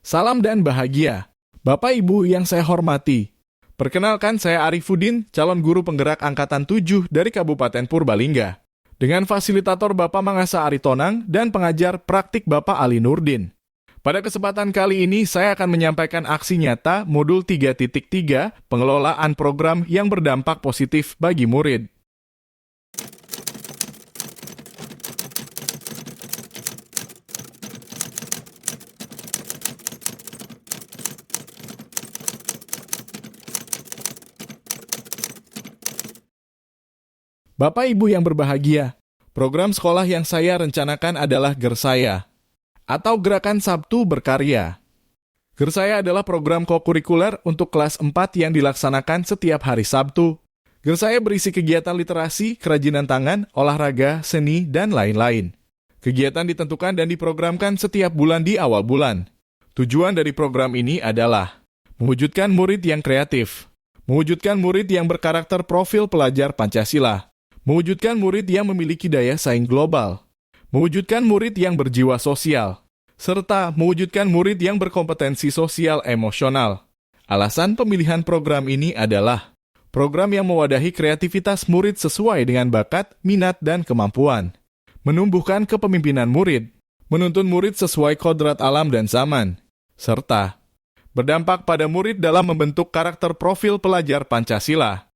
Salam dan bahagia. Bapak Ibu yang saya hormati. Perkenalkan saya Arifuddin, calon guru penggerak Angkatan 7 dari Kabupaten Purbalingga. Dengan fasilitator Bapak Mangasa Aritonang dan pengajar praktik Bapak Ali Nurdin. Pada kesempatan kali ini saya akan menyampaikan aksi nyata modul 3.3 pengelolaan program yang berdampak positif bagi murid. Bapak Ibu yang berbahagia, program sekolah yang saya rencanakan adalah Gersaya, atau Gerakan Sabtu Berkarya. Gersaya adalah program kokurikuler untuk kelas 4 yang dilaksanakan setiap hari Sabtu. Gersaya berisi kegiatan literasi, kerajinan tangan, olahraga, seni, dan lain-lain. Kegiatan ditentukan dan diprogramkan setiap bulan di awal bulan. Tujuan dari program ini adalah mewujudkan murid yang kreatif, mewujudkan murid yang berkarakter profil pelajar Pancasila, mewujudkan murid yang memiliki daya saing global, mewujudkan murid yang berjiwa sosial, serta mewujudkan murid yang berkompetensi sosial emosional. Alasan pemilihan program ini adalah program yang mewadahi kreativitas murid sesuai dengan bakat, minat, dan kemampuan, menumbuhkan kepemimpinan murid, menuntun murid sesuai kodrat alam dan zaman, serta berdampak pada murid dalam membentuk karakter profil pelajar Pancasila.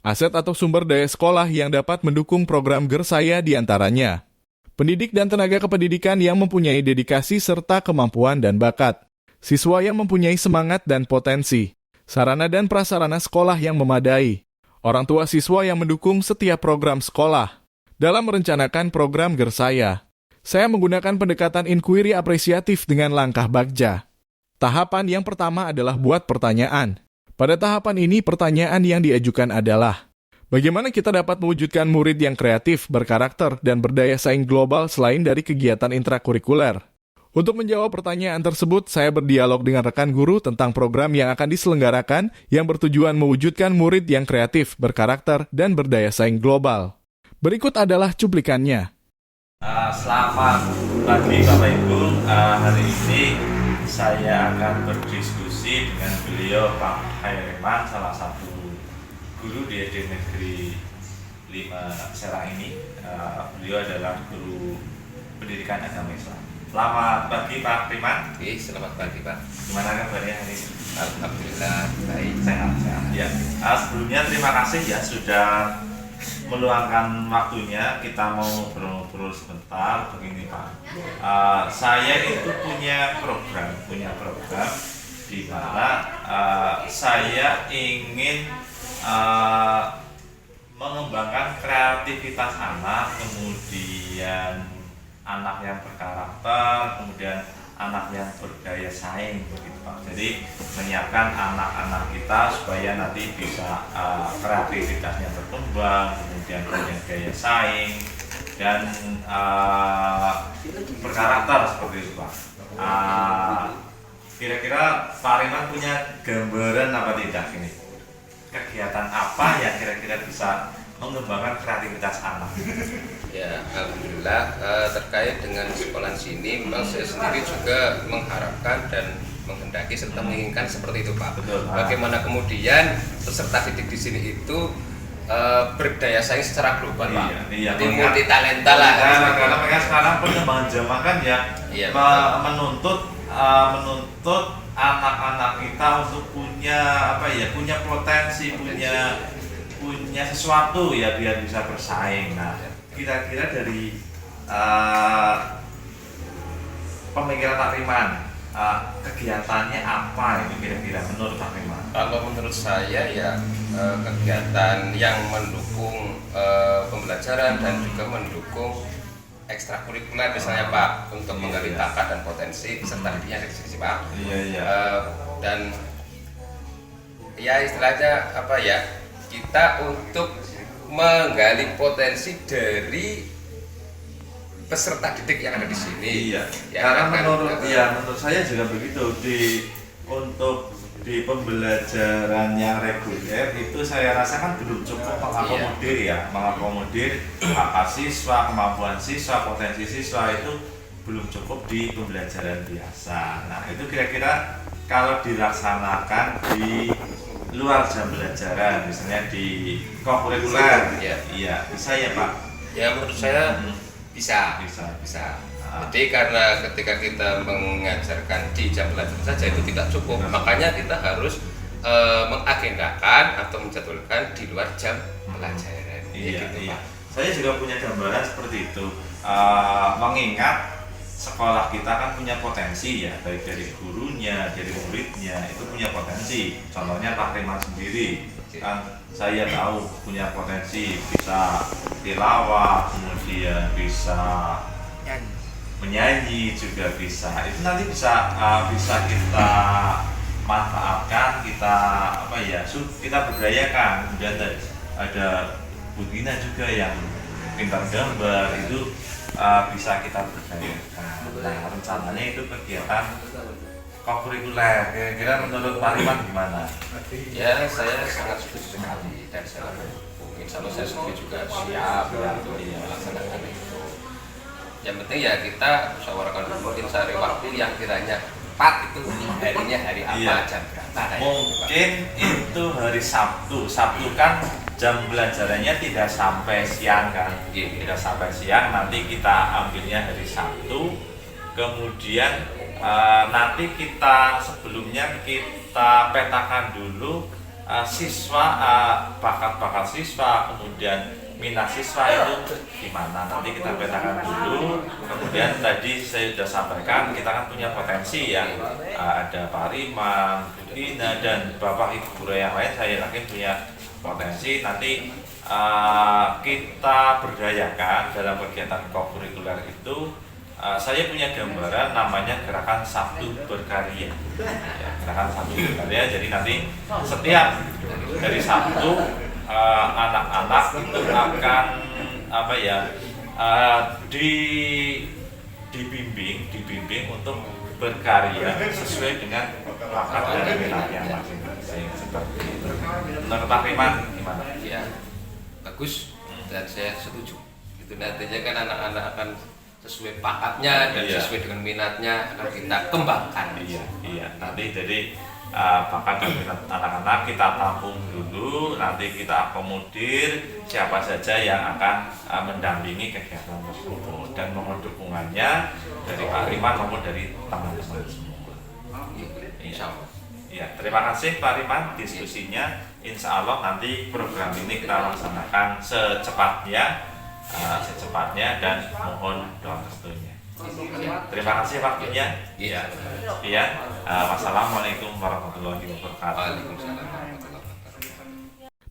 Aset atau sumber daya sekolah yang dapat mendukung program Gersaya diantaranya pendidik dan tenaga kependidikan yang mempunyai dedikasi serta kemampuan dan bakat, siswa yang mempunyai semangat dan potensi, sarana dan prasarana sekolah yang memadai, orang tua siswa yang mendukung setiap program sekolah. Dalam merencanakan program Gersaya, saya menggunakan pendekatan inquiry apresiatif dengan langkah bagja. Tahapan yang pertama adalah buat pertanyaan. Pada tahapan ini, pertanyaan yang diajukan adalah, bagaimana kita dapat mewujudkan murid yang kreatif, berkarakter, dan berdaya saing global selain dari kegiatan intrakurikuler? Untuk menjawab pertanyaan tersebut, saya berdialog dengan rekan guru tentang program yang akan diselenggarakan yang bertujuan mewujudkan murid yang kreatif, berkarakter, dan berdaya saing global. Berikut adalah cuplikannya. Selamat pagi Bapak Ibu, hari ini saya akan berdiskusi dengan beliau Pak Haireman, salah satu guru di SD Negeri 5 Serang ini. Beliau adalah guru pendidikan agama Islam. Selamat pagi Pak Haireman. Selamat pagi Pak. Gimana kabarnya hari ini? Alhamdulillah baik. Sehat. Ya. Sebelumnya terima kasih ya sudah meluangkan waktunya, kita mau ngobrol-ngobrol sebentar. Begini Pak, saya itu punya program di mana saya ingin mengembangkan kreativitas anak, kemudian anak yang berkarakter, kemudian anak yang berdaya saing, begitu Pak. Jadi menyiapkan anak-anak kita supaya nanti bisa kreativitasnya berkembang, kemudian punya daya saing dan berkarakter seperti itu Pak. Kira-kira Pak Riman punya gambaran apa tidak ini? Kegiatan apa yang kira-kira bisa mengembangkan kreativitas anak? Ya, alhamdulillah terkait dengan sekolah sini, memang saya sendiri juga mengharapkan dan menghendaki serta menginginkan seperti itu Pak. Betul, Pak. Bagaimana kemudian peserta didik di sini itu berdaya saing secara global Pak. Iya, Jadi multi talenta lah. Karena mereka sekarang perkembangan zaman kan ya, Iya, menuntut anak-anak kita untuk punya punya potensi, punya sesuatu ya biar bisa bersaing. Nah, kira-kira dari pemikiran Pak Riman, kegiatannya apa ini kira-kira menurut Pak Riman? Kalau menurut saya ya kegiatan yang mendukung pembelajaran dan juga mendukung ekstrakurikuler misalnya Pak, untuk menggali bakat dan potensi serta dirinya dari sisi Pak. Iya. Dan ya istilahnya kita untuk menggali potensi dari peserta didik yang ada di sini. Iya. Ya, Karena kan, menurut saya juga begitu untuk di pembelajaran yang reguler itu saya rasakan belum cukup mengakomodir ya, mengakomodir bakat siswa, kemampuan siswa, potensi siswa itu belum cukup di pembelajaran biasa. Nah, itu kira-kira kalau dilaksanakan di luar jam pelajaran, misalnya di kokurikuler, iya, bisa ya Pak? Ya menurut saya bisa. Jadi karena ketika kita mengajarkan di jam pelajaran saja itu tidak cukup, makanya kita harus mengagendakan atau menjadwalkan di luar jam pelajaran. Iya, gitu, iya. Pak. Saya juga punya gambaran seperti itu. Mengingat sekolah kita kan punya potensi ya, baik dari gurunya, dari muridnya, itu punya potensi. Contohnya Pak Riman sendiri, kan saya tahu punya potensi bisa tilawah, kemudian bisa menyanyi juga bisa. Itu nanti bisa kita manfaatkan, kita berdayakan. Kemudian ada Budina juga yang pintar gambar, itu bisa kita berdayakan. Nah, rencananya itu kegiatan kokurikuler. Kira-kira menurut Pak Riman gimana? Ya, saya sangat setuju sekali dan saya insya Allah saya sendiri juga siap untuk melaksanakan itu. Yang penting ya kita musyawarahkan dulu, mungkin cari waktu yang kiranya tepat, itu harinya hari apa, jam berapa. Mungkin itu hari Sabtu. Sabtu kan jam belajarannya tidak sampai siang kan? Tidak sampai siang, nanti kita ambilnya hari Sabtu. Kemudian nanti sebelumnya kita petakan dulu siswa, bakat-bakat siswa, kemudian minat siswa itu gimana, nanti kita petakan dulu. Kemudian tadi saya sudah sampaikan kita kan punya potensi ya, ada Pak Riman, Budina, dan Bapak Ibu guru yang lain saya yakin punya potensi. Nanti kita berdayakan dalam kegiatan kokurikuler itu. Saya punya gambaran namanya gerakan Sabtu Berkarya. Ya, gerakan Sabtu Berkarya. Jadi nanti setiap dari Sabtu anak-anak itu akan dibimbing untuk berkarya sesuai dengan bakat dan minatnya masing-masing. Seperti itu. Menurut Pak Riman gimana? Ya, bagus dan saya setuju. Itu nantinya kan anak-anak akan sesuai bakatnya dan sesuai dengan minatnya akan kita kembangkan. Iya. Nanti jadi bakat dan minat anak-anak kita tampung dulu, nanti kita akomodir siapa saja yang akan mendampingi kegiatan tersebut, dan mohon dukungannya dari Pak Riman maupun dari teman-teman semua. Iya, terima kasih Pak Riman diskusinya. Insya Allah nanti program ini kita laksanakan secepatnya dan mohon doa restunya. Terima kasih waktunya. Iya. Wassalamualaikum warahmatullahi wabarakatuh.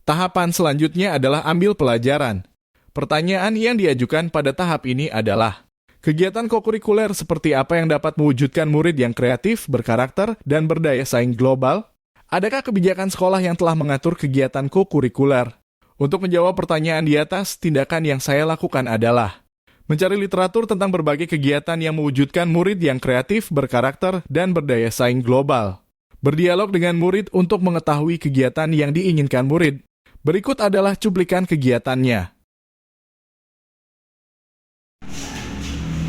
Tahapan selanjutnya adalah ambil pelajaran. Pertanyaan yang diajukan pada tahap ini adalah, kegiatan kokurikuler seperti apa yang dapat mewujudkan murid yang kreatif, berkarakter, dan berdaya saing global? Adakah kebijakan sekolah yang telah mengatur kegiatan kokurikuler? Untuk menjawab pertanyaan di atas, tindakan yang saya lakukan adalah mencari literatur tentang berbagai kegiatan yang mewujudkan murid yang kreatif, berkarakter, dan berdaya saing global. Berdialog dengan murid untuk mengetahui kegiatan yang diinginkan murid. Berikut adalah cuplikan kegiatannya.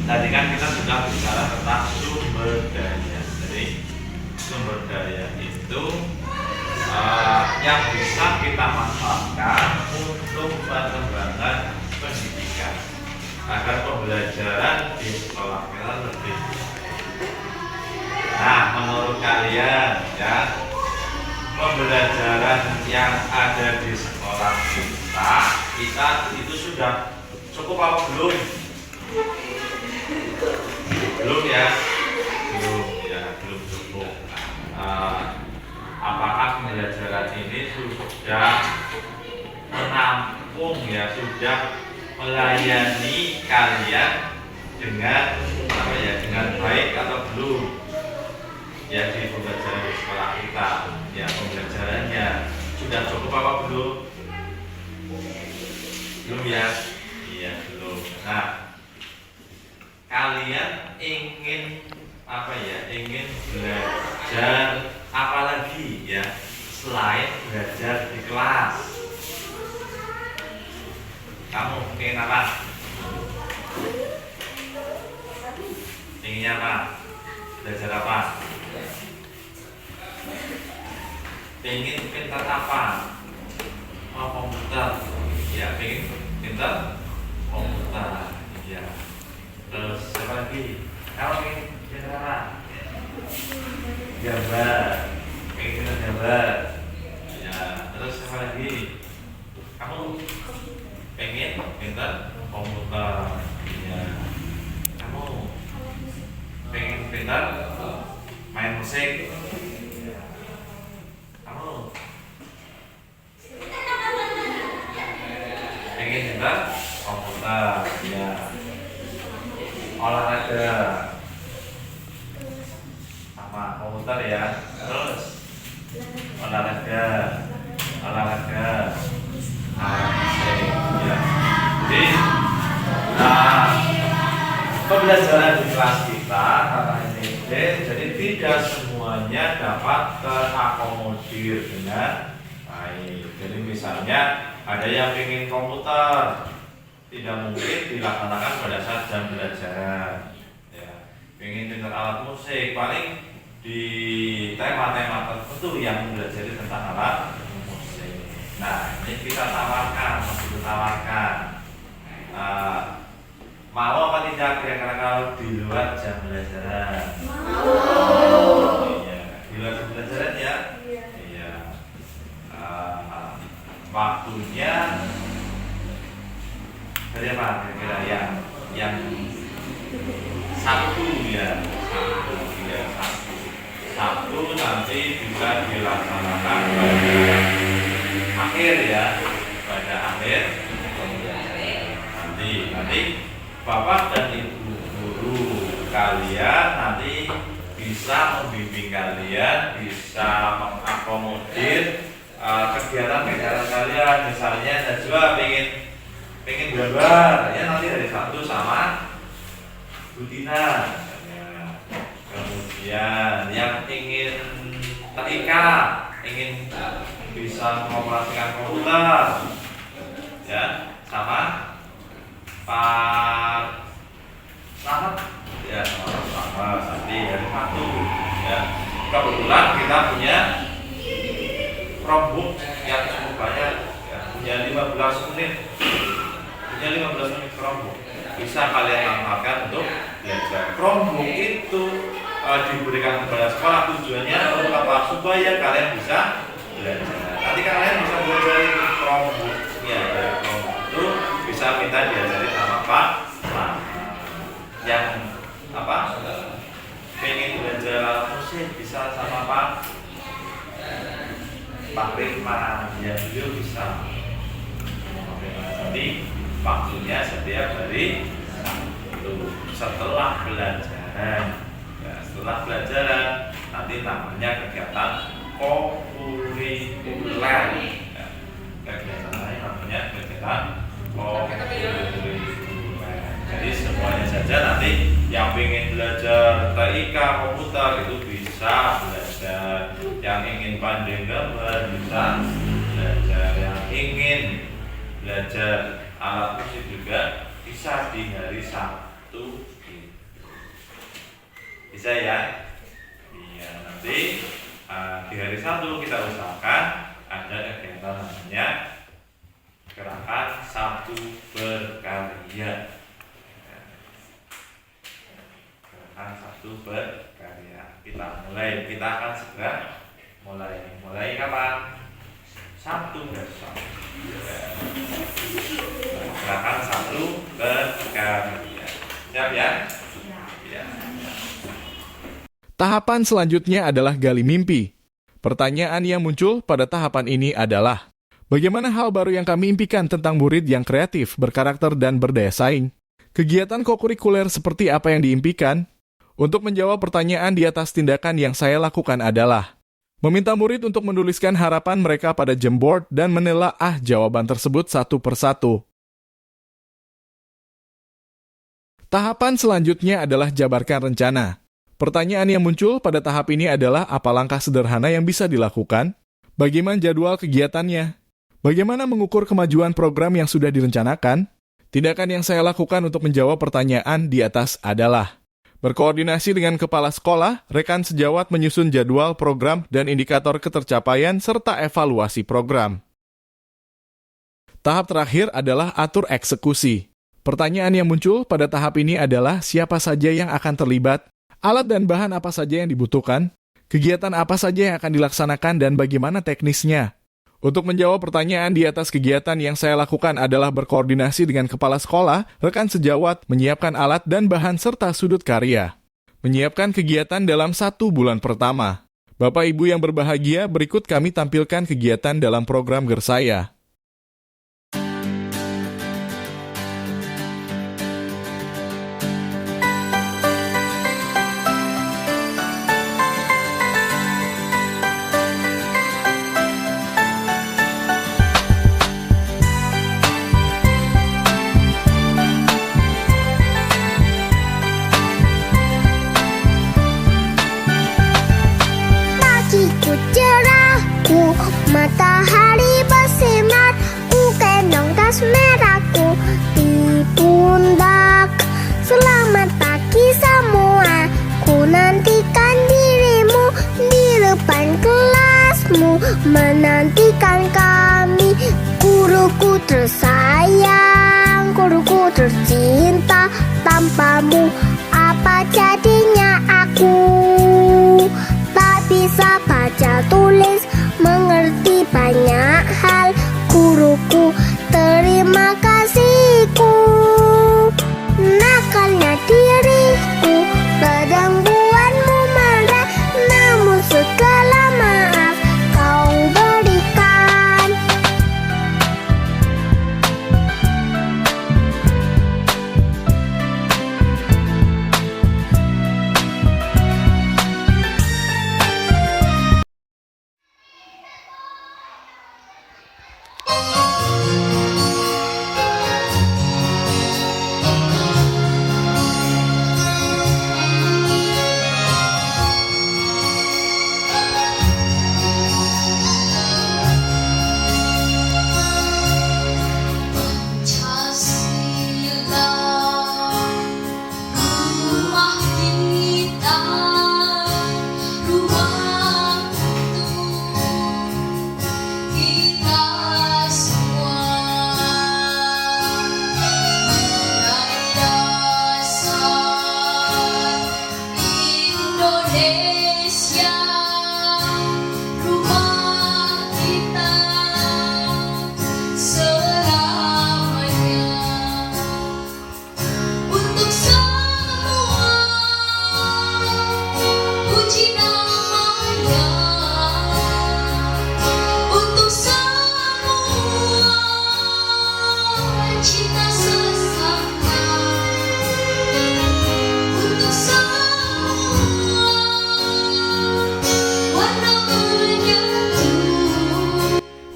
Tadi kan kita sudah bicara tentang sumber daya. Jadi sumber daya itu yang bisa kita manfaatkan untuk pengembangan pendidikan agar pembelajaran di sekolah kita lebih. Nah, menurut kalian ya, pembelajaran yang ada di sekolah kita itu sudah cukup apa belum? Belum ya, belum cukup. Apakah pembelajaran ini sudah menampung ya, sudah melayani kalian dengan dengan baik atau belum? Ya, di pembelajaran di sekolah kita, ya pembelajarannya sudah cukup apa belum? Belum ya? Iya, belum. Nah, kalian ingin ingin belajar apa lagi ya selain belajar di kelas? Kamu ingin apa? Pengennya apa? Belajar apa? Pengen pintar apa? Oh, komputer. Ya, pengen pintar komputer. Ya. Terus apa lagi? Kalau pengen pintar apa? Gambar. Pengen pintar gambar. Ya. Terus apa lagi? Kamu pengen pintar komputer. Ya. Kamu pengen pintar main musik. Kamu pengen pintar komputer. Ya. Olahraga sama komputer ya. Terus olahraga musik ya. Jadi pembelajaran di kelas kita kata SMP, jadi tidak semuanya dapat terakomodir dengan baik. Jadi misalnya ada yang ingin komputer, tidak mungkin dilaksanakan pada saat jam pelajaran. Ya, ingin dengar alat musik, paling di tema-tema tertentu yang mempelajari tentang alat musik. Nah, ini kita tawarkan, masih ditawarkan. Mau apa tidak kira-kira kalau di luar jam pelajaran? Iya, di luar jam pelajaran ya. Iya. Waktunya dari apa kira-kira yang Sabtu ya. Sabtu nanti bisa dilaksanakan pada akhir ya, pada akhir nanti Bapak dan Ibu guru kalian nanti bisa membimbing kalian, bisa mengakomodir kegiatan-kegiatan kalian. Misalnya Najwa pengen gambar ya, nanti dari Sabtu sama Bu Tina. Kemudian yang ingin ketika ingin bisa mengoperasikan komputer ya sama Pak Selamat ya, sama nanti hari Sabtu ya. Kebetulan kita punya Chromebook yang cukup banyak ya, punya 15 menit Chromebook, bisa kalian manfaatkan untuk belajar. Chromebook itu diberikan kepada sekolah tujuannya untuk apa? Supaya kalian bisa belajar. Nanti kalian bisa belajar Chromebooknya dari Chromebook itu bisa minta diajari sama Pak yang apa? Pengen belajar musik bisa sama Pak Rifman ya, beliau bisa. Nanti waktunya setiap hari setelah pelajaran ya, setelah pelajaran nanti namanya kegiatan kokurikuler ya, kegiatan lain namanya kegiatan kokurikuler. Jadi semuanya saja nanti yang ingin belajar TIK komputer itu bisa belajar, yang ingin pandai gambar bisa belajar, yang ingin belajar alat musik juga bisa di hari Sabtu itu. Bisa ya? Iya, nanti di hari Sabtu kita usahakan ada kegiatan namanya gerakan Sabtu berkarya. Gerakan Sabtu berkarya. Kita akan segera mulai kapan? Sabtu besok. Gerakan Sabtu berkarya. Siap ya? Ya. Tahapan selanjutnya adalah gali mimpi. Pertanyaan yang muncul pada tahapan ini adalah, bagaimana hal baru yang kami impikan tentang murid yang kreatif, berkarakter, dan berdaya saing? Kegiatan kokurikuler seperti apa yang diimpikan? Untuk menjawab pertanyaan di atas, tindakan yang saya lakukan adalah meminta murid untuk menuliskan harapan mereka pada Jamboard dan menelaah jawaban tersebut satu persatu. Tahapan selanjutnya adalah jabarkan rencana. Pertanyaan yang muncul pada tahap ini adalah apa langkah sederhana yang bisa dilakukan? Bagaimana jadwal kegiatannya? Bagaimana mengukur kemajuan program yang sudah direncanakan? Tindakan yang saya lakukan untuk menjawab pertanyaan di atas adalah Berkoordinasi dengan kepala sekolah, rekan sejawat menyusun jadwal program dan indikator ketercapaian serta evaluasi program. Tahap terakhir adalah atur eksekusi. Pertanyaan yang muncul pada tahap ini adalah siapa saja yang akan terlibat, alat dan bahan apa saja yang dibutuhkan, kegiatan apa saja yang akan dilaksanakan dan bagaimana teknisnya. Untuk menjawab pertanyaan di atas, kegiatan yang saya lakukan adalah berkoordinasi dengan kepala sekolah, rekan sejawat, menyiapkan alat dan bahan serta sudut karya. Menyiapkan kegiatan dalam 1 bulan pertama. Bapak Ibu yang berbahagia, berikut kami tampilkan kegiatan dalam program Gersaya. Pagiku cerahku, matahari bersinar, ku gendong tas merahku di pundak. Selamat pagi semua, ku nantikan dirimu di depan kelasmu, menantikan kami. Guruku tersayang, guruku tercinta, tanpamu apa jadinya aku? Tak bisa baca tulis, mengerti banyak hal. Guruku, terima kasihku. Nakalnya diriku, kadang buatmu marah, namun segala maaf kau berikan.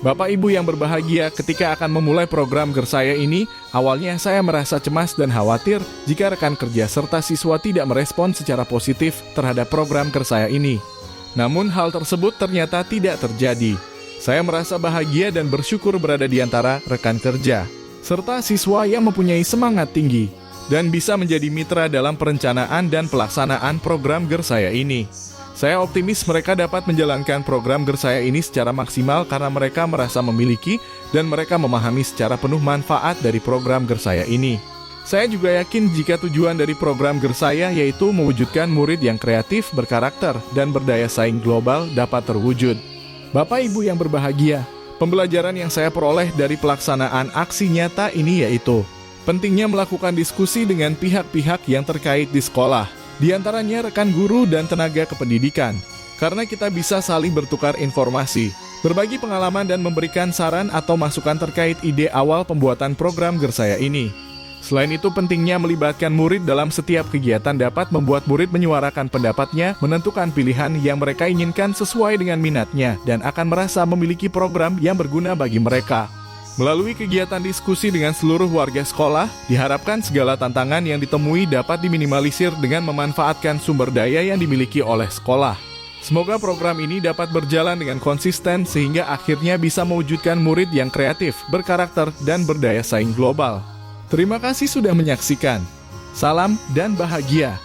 Bapak Ibu yang berbahagia, ketika akan memulai program Gersaya ini, awalnya saya merasa cemas dan khawatir jika rekan kerja serta siswa tidak merespon secara positif terhadap program Gersaya ini. Namun hal tersebut ternyata tidak terjadi. Saya merasa bahagia dan bersyukur berada di antara rekan kerja, serta siswa yang mempunyai semangat tinggi, dan bisa menjadi mitra dalam perencanaan dan pelaksanaan program Gersaya ini. Saya optimis mereka dapat menjalankan program Gersaya ini secara maksimal karena mereka merasa memiliki dan mereka memahami secara penuh manfaat dari program Gersaya ini. Saya juga yakin jika tujuan dari program Gersaya yaitu mewujudkan murid yang kreatif, berkarakter, dan berdaya saing global dapat terwujud. Bapak Ibu yang berbahagia, pembelajaran yang saya peroleh dari pelaksanaan aksi nyata ini yaitu pentingnya melakukan diskusi dengan pihak-pihak yang terkait di sekolah. Di antaranya rekan guru dan tenaga kependidikan, karena kita bisa saling bertukar informasi, berbagi pengalaman dan memberikan saran atau masukan terkait ide awal pembuatan program Gersaya ini. Selain itu, pentingnya melibatkan murid dalam setiap kegiatan dapat membuat murid menyuarakan pendapatnya, menentukan pilihan yang mereka inginkan sesuai dengan minatnya, dan akan merasa memiliki program yang berguna bagi mereka. Melalui kegiatan diskusi dengan seluruh warga sekolah, diharapkan segala tantangan yang ditemui dapat diminimalisir dengan memanfaatkan sumber daya yang dimiliki oleh sekolah. Semoga program ini dapat berjalan dengan konsisten sehingga akhirnya bisa mewujudkan murid yang kreatif, berkarakter, dan berdaya saing global. Terima kasih sudah menyaksikan. Salam dan bahagia.